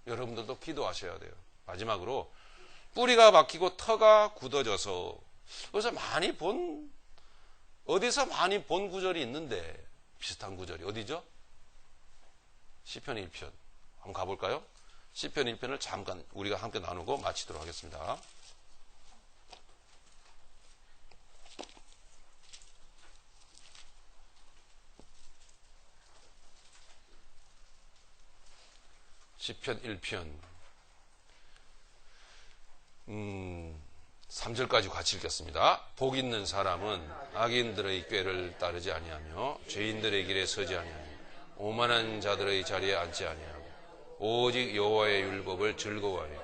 여러분들도 기도하셔야 돼요. 마지막으로, 뿌리가 박히고 터가 굳어져서, 그래서 어디서 많이 본 구절이 있는데, 비슷한 구절이 어디죠? 시편 1편 한번 가볼까요? 시편 1편을 잠깐 우리가 함께 나누고 마치도록 하겠습니다. 시편 1편 3절까지 같이 읽겠습니다. 복 있는 사람은 악인들의 꾀를 따르지 아니하며 죄인들의 길에 서지 아니하며 오만한 자들의 자리에 앉지 아니하고 오직 여호와의 율법을 즐거워하며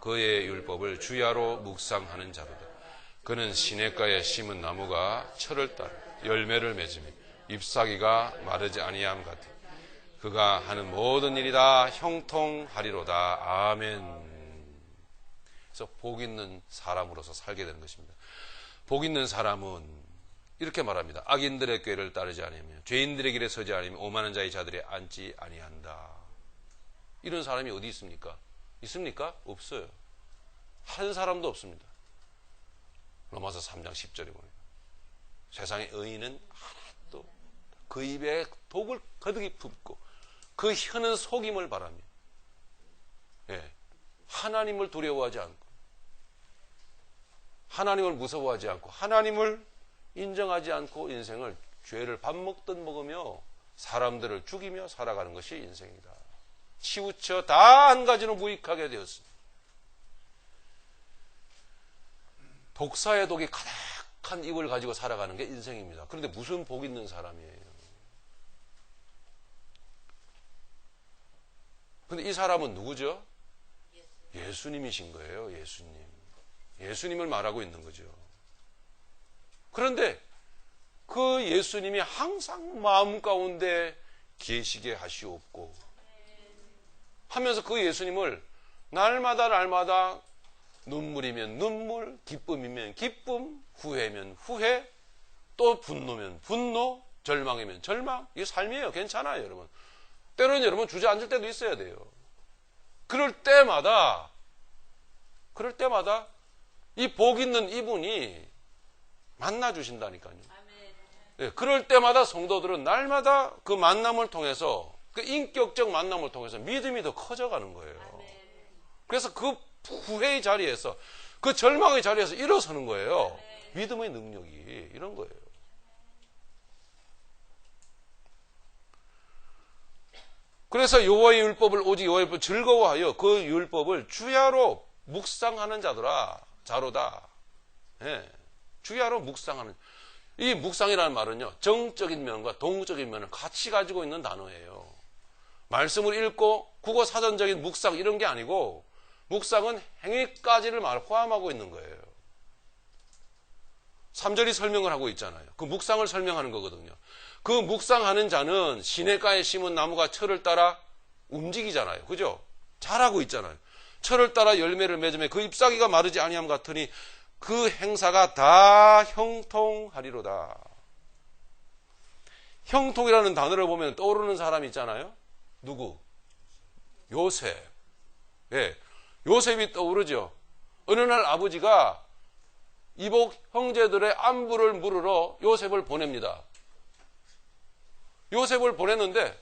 그의 율법을 주야로 묵상하는 자로다. 그는 시냇가에 심은 나무가 철을 따라 열매를 맺으며 잎사귀가 마르지 아니함 같으니 그가 하는 모든 일이 다 형통하리로다. 아멘. 그래서 복 있는 사람으로서 살게 되는 것입니다. 복 있는 사람은 이렇게 말합니다. 악인들의 꾀를 따르지 아니하며 죄인들의 길에 서지 아니하며 오만한 자의 자들에 앉지 아니한다. 이런 사람이 어디 있습니까? 있습니까? 없어요. 한 사람도 없습니다. 로마서 3장 10절에 보면 세상의 의인은 하나도, 그 입에 독을 거득이 품고 그 혀는 속임을 바라며, 하나님을 두려워하지 않고 하나님을 무서워하지 않고 하나님을 인정하지 않고 인생을 죄를 밥 먹듯 먹으며 사람들을 죽이며 살아가는 것이 인생이다. 치우쳐 다 한 가지로 무익하게 되었습니다. 독사의 독이 가득한 입을 가지고 살아가는 게 인생입니다. 그런데 무슨 복 있는 사람이에요. 그런데 이 사람은 누구죠? 예수님이신 거예요. 예수님을 말하고 있는 거죠. 그런데 그 예수님이 항상 마음 가운데 계시게 하시옵고 하면서 그 예수님을 날마다 눈물이면 눈물, 기쁨이면 기쁨, 후회면 후회, 또 분노면 분노, 절망이면 절망. 이게 삶이에요. 괜찮아요, 여러분. 때로는 여러분 주저앉을 때도 있어야 돼요. 그럴 때마다 이 복 있는 이분이 만나주신다니까요. 그럴 때마다 성도들은 날마다 그 만남을 통해서, 그 인격적 만남을 통해서 믿음이 더 커져가는 거예요. 그래서 그 후회의 자리에서, 그 절망의 자리에서 일어서는 거예요. 믿음의 능력이 이런 거예요. 그래서 여호와의 율법을, 오직 여호와의 율법을 즐거워하여 그 율법을 주야로 묵상하는 자로다. 주야로 묵상하는. 이 묵상이라는 말은요, 정적인 면과 동적인 면을 같이 가지고 있는 단어예요. 말씀을 읽고 국어 사전적인 묵상 이런 게 아니고, 묵상은 행위까지를 포함하고 있는 거예요. 3절이 설명을 하고 있잖아요. 그 묵상을 설명하는 거거든요. 그 묵상하는 자는 시냇가에 심은 나무가 철을 따라 움직이잖아요. 그죠? 자라고 있잖아요. 철을 따라 열매를 맺으며 그 잎사귀가 마르지 아니함 같으니 그 행사가 다 형통하리로다. 형통이라는 단어를 보면 떠오르는 사람이 있잖아요. 누구? 요셉. 예, 요셉이 떠오르죠. 어느 날 아버지가 이복 형제들의 안부를 물으러 요셉을 보냅니다. 요셉을 보냈는데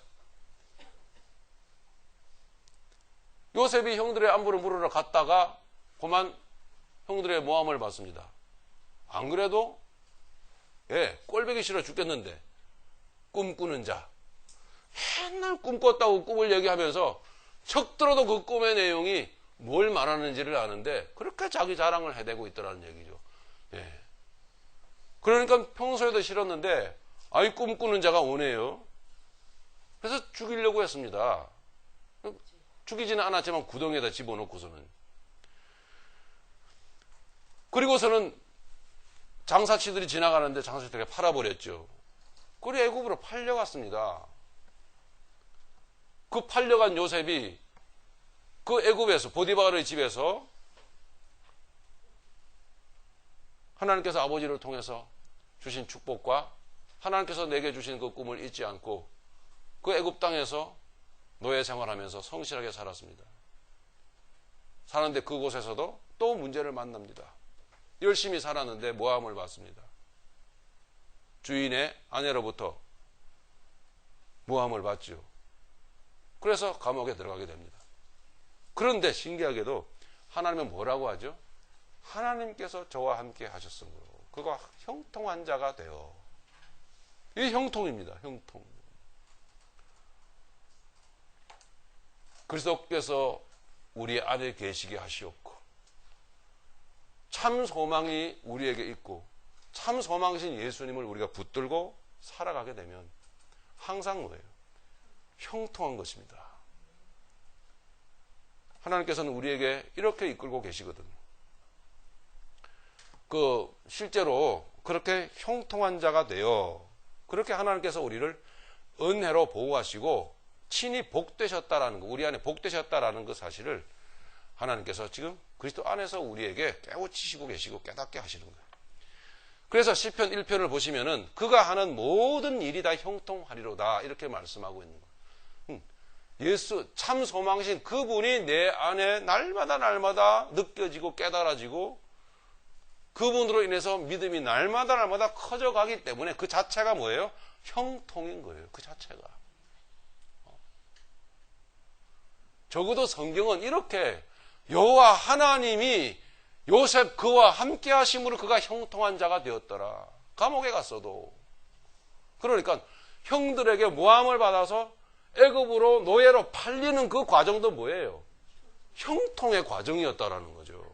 요셉이 형들의 안부를 물으러 갔다가 그만 형들의 모함을 받습니다. 안 그래도 꼴보기 싫어 죽겠는데 꿈꾸는 자, 맨날 꿈꿨다고 꿈을 얘기하면서 척 들어도 그 꿈의 내용이 뭘 말하는지를 아는데 그렇게 자기 자랑을 해대고 있더라는 얘기죠. 그러니까 평소에도 싫었는데 아이 꿈꾸는 자가 오네요. 그래서 죽이려고 했습니다. 죽이지는 않았지만 구덩이에다 집어넣고서는. 그리고서는 장사치들이 지나가는데 장사치들이 팔아버렸죠. 그리 애굽으로 팔려갔습니다. 그 팔려간 요셉이 그 애굽에서 보디바르의 집에서 하나님께서 아버지를 통해서 주신 축복과 하나님께서 내게 주신 그 꿈을 잊지 않고 그 애굽 땅에서 노예 생활하면서 성실하게 살았습니다. 사는데 그곳에서도 또 문제를 만납니다. 열심히 살았는데 모함을 받습니다. 주인의 아내로부터 모함을 받죠. 그래서 감옥에 들어가게 됩니다. 그런데 신기하게도 하나님은 뭐라고 하죠? 하나님께서 저와 함께 하셨으므로 그가 형통한 자가 되어. 이게 형통입니다. 형통. 그리스도께서 우리 안에 계시게 하시옵고 참 소망이 우리에게 있고 참 소망이신 예수님을 우리가 붙들고 살아가게 되면 항상 뭐예요? 형통한 것입니다. 하나님께서는 우리에게 이렇게 이끌고 계시거든요. 실제로 그렇게 형통한 자가 되어 그렇게 하나님께서 우리를 은혜로 보호하시고 친히 복되셨다라는 거, 우리 안에 복되셨다라는 그 사실을 하나님께서 지금 그리스도 안에서 우리에게 깨우치시고 계시고 깨닫게 하시는 거예요. 그래서 시편 1편을 보시면은 그가 하는 모든 일이 다 형통하리로다 이렇게 말씀하고 있는 거예요. 예수 참 소망이신 그분이 내 안에 날마다 느껴지고 깨달아지고 그분으로 인해서 믿음이 날마다 커져가기 때문에 그 자체가 뭐예요? 형통인 거예요. 그 자체가. 적어도 성경은 이렇게 여호와 하나님이 요셉 그와 함께 하심으로 그가 형통한 자가 되었더라. 감옥에 갔어도. 그러니까 형들에게 모함을 받아서 애굽으로 노예로 팔리는 그 과정도 뭐예요? 형통의 과정이었다라는 거죠.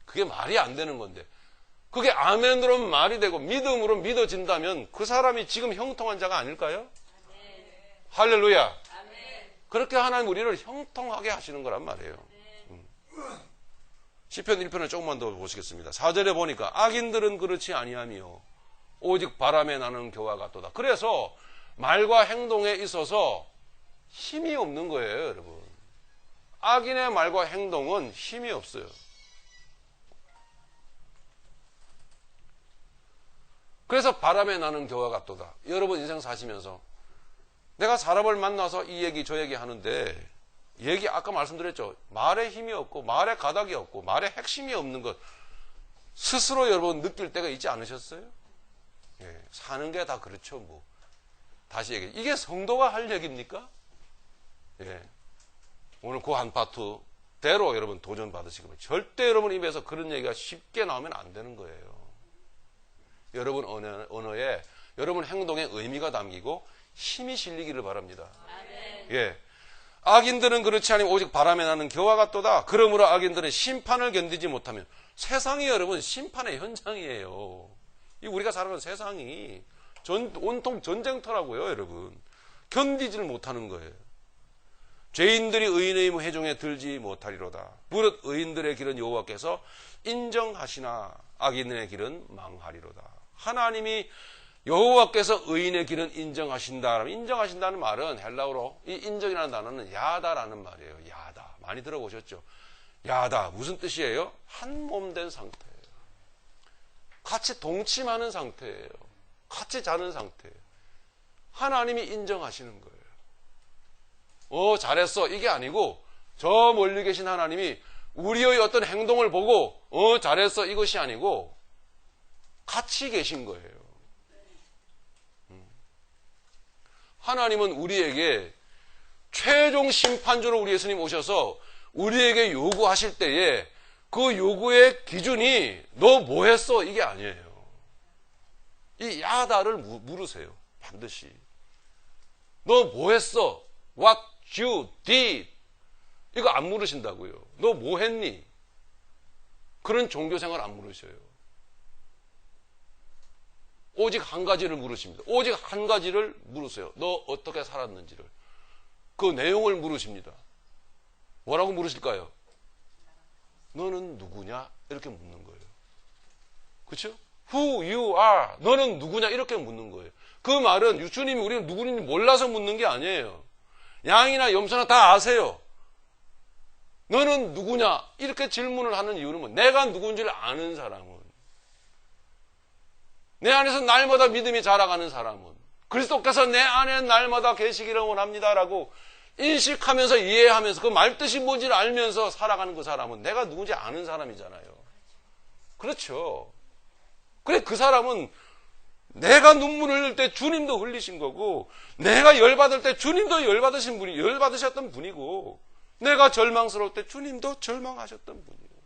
그게 말이 안 되는 건데 그게 아멘으로 말이 되고 믿음으로 믿어진다면 그 사람이 지금 형통한 자가 아닐까요? 할렐루야. 그렇게 하나님 우리를 형통하게 하시는 거란 말이에요. 시편 1편을 조금만 더 보시겠습니다. 4절에 보니까 악인들은 그렇지 아니하며 오직 바람에 나는 겨와 같도다. 그래서 말과 행동에 있어서 힘이 없는 거예요, 여러분. 악인의 말과 행동은 힘이 없어요. 그래서 바람에 나는 겨와 같도다. 여러분 인생 사시면서 내가 사람을 만나서 이 얘기 저 얘기 하는데 얘기 아까 말씀드렸죠. 말에 힘이 없고 말에 가닥이 없고 말에 핵심이 없는 것 스스로 여러분 느낄 때가 있지 않으셨어요? 예, 사는 게 다 그렇죠. 뭐 다시 얘기해. 이게 성도가 할 얘기입니까? 예, 오늘 그 한 파트대로 여러분 도전 받으시고 절대 여러분 입에서 그런 얘기가 쉽게 나오면 안 되는 거예요. 여러분 언어에 여러분 행동에 의미가 담기고 힘이 실리기를 바랍니다. 예, 악인들은 그렇지 않으면 오직 바람에 나는 겨와 같도다. 그러므로 악인들은 심판을 견디지 못하면 세상이 여러분 심판의 현장이에요. 이 우리가 살아가는 세상이 온통 전쟁터라고요, 여러분. 견디지를 못하는 거예요. 죄인들이 의인의 회중에 들지 못하리로다. 무릇 의인들의 길은 여호와께서 인정하시나 악인의 길은 망하리로다. 하나님이 여호와께서 의인의 길은 인정하신다. 인정하신다는 말은 헬라어로 이 인정이라는 단어는 야다라는 말이에요. 야다. 많이 들어보셨죠? 야다. 무슨 뜻이에요? 한 몸 된 상태예요. 같이 동침하는 상태예요. 같이 자는 상태예요. 하나님이 인정하시는 거예요. 잘했어. 이게 아니고 저 멀리 계신 하나님이 우리의 어떤 행동을 보고 잘했어. 이것이 아니고 같이 계신 거예요. 하나님은 우리에게 최종 심판주로 우리 예수님 오셔서 우리에게 요구하실 때에 그 요구의 기준이 너 뭐 했어? 이게 아니에요. 이 야다를 물으세요. 반드시. 너 뭐 했어? What you did? 이거 안 물으신다고요. 너 뭐 했니? 그런 종교생활 안 물으셔요. 오직 한 가지를 물으십니다. 오직 한 가지를 물으세요. 너 어떻게 살았는지를. 그 내용을 물으십니다. 뭐라고 물으실까요? 너는 누구냐? 이렇게 묻는 거예요. 그렇죠? Who you are? 너는 누구냐? 이렇게 묻는 거예요. 그 말은 주님이 우리는 누구인지 몰라서 묻는 게 아니에요. 양이나 염소나 다 아세요. 너는 누구냐? 이렇게 질문을 하는 이유는 뭐? 내가 누군지를 아는 사람은, 내 안에서 날마다 믿음이 자라가는 사람은, 그리스도께서 내 안에 날마다 계시기를 원합니다라고 인식하면서 이해하면서 그 말뜻이 뭔지를 알면서 살아가는 그 사람은 내가 누군지 아는 사람이잖아요. 그렇죠. 그래, 그 사람은 내가 눈물을 흘릴 때 주님도 흘리신 거고, 내가 열받을 때 주님도 열받으셨던 분이고, 내가 절망스러울 때 주님도 절망하셨던 분이고.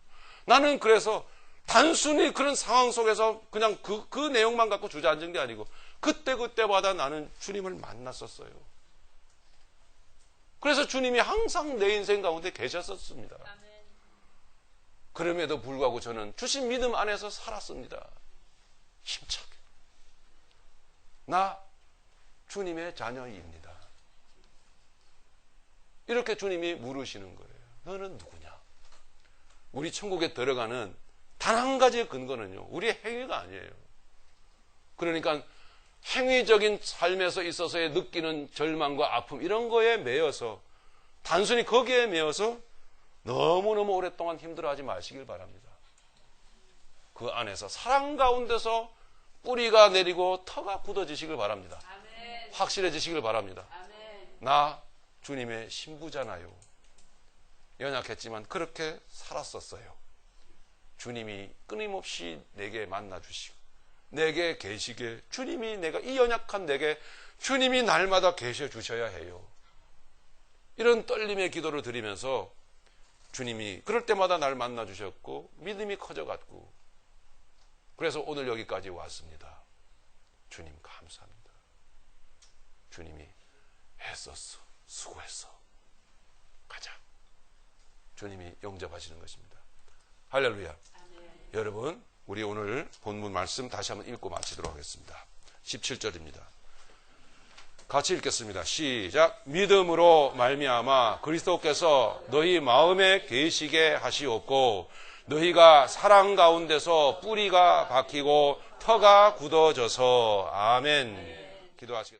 나는 그래서 단순히 그런 상황 속에서 그냥 그 내용만 갖고 주저앉은 게 아니고, 그때마다 나는 주님을 만났었어요. 그래서 주님이 항상 내 인생 가운데 계셨었습니다. 그럼에도 불구하고 저는 주신 믿음 안에서 살았습니다. 힘차게. 나 주님의 자녀입니다. 이렇게 주님이 물으시는 거예요. 너는 누구냐? 우리 천국에 들어가는 단 한 가지의 근거는요, 우리의 행위가 아니에요. 그러니까 행위적인 삶에서 있어서의 느끼는 절망과 아픔, 이런 거에 매여서, 단순히 거기에 매여서 너무너무 오랫동안 힘들어하지 마시길 바랍니다. 그 안에서 사랑 가운데서 뿌리가 내리고 터가 굳어지시길 바랍니다. 아멘. 확실해지시길 바랍니다. 아멘. 나 주님의 신부잖아요. 연약했지만 그렇게 살았었어요. 주님이 끊임없이 내게 만나주시고 내게 계시게, 주님이 내가 이 연약한 내게 주님이 날마다 계셔 주셔야 해요. 이런 떨림의 기도를 드리면서 주님이 그럴 때마다 날 만나 주셨고 믿음이 커져갔고, 그래서 오늘 여기까지 왔습니다. 주님 감사합니다. 주님이 애썼어, 수고했어, 가자. 주님이 영접하시는 것입니다. 할렐루야. 아멘. 여러분, 우리 오늘 본문 말씀 다시 한번 읽고 마치도록 하겠습니다. 17절입니다. 같이 읽겠습니다. 시작. 믿음으로 말미암아 그리스도께서 너희 마음에 계시게 하시옵고 너희가 사랑 가운데서 뿌리가 박히고 터가 굳어져서. 아멘. 기도하시겠습니다.